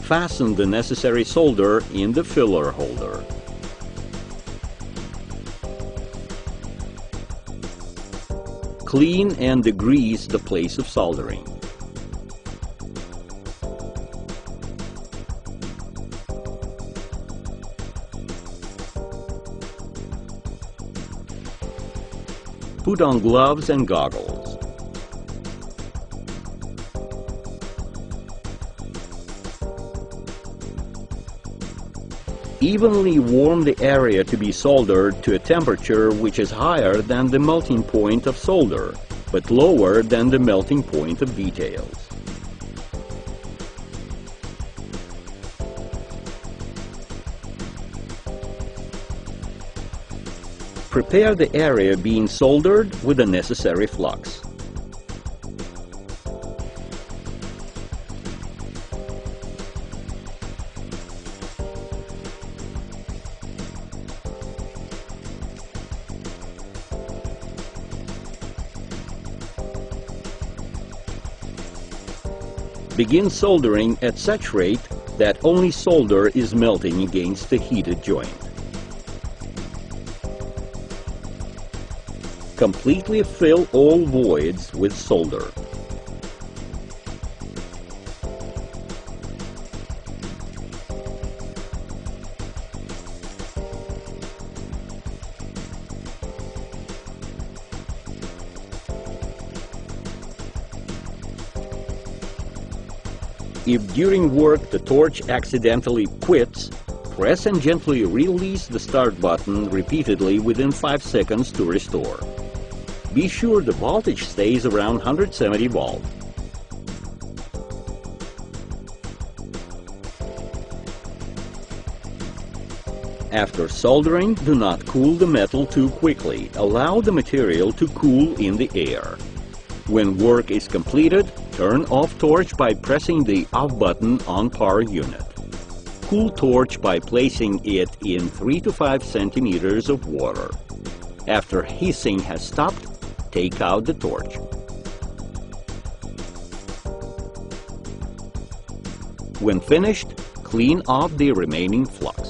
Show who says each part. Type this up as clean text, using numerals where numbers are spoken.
Speaker 1: Fasten the necessary solder in the filler holder. Clean and degrease the place of soldering. Put on gloves and goggles. Evenly warm the area to be soldered to a temperature which is higher than the melting point of solder, but lower than the melting point of details. Prepare the area being soldered with the necessary flux. Begin soldering at such rate that only solder is melting against the heated joint. Completely fill all voids with solder. If during work the torch accidentally quits, press and gently release the start button repeatedly within 5 seconds to restore. Be sure the voltage stays around 170 volts. After soldering, do not cool the metal too quickly. Allow the material to cool in the air. When work is completed, turn off torch by pressing the off button on power unit. Cool torch by placing it in 3 to 5 centimeters of water. After hissing has stopped, take out the torch. When finished, clean off the remaining flux.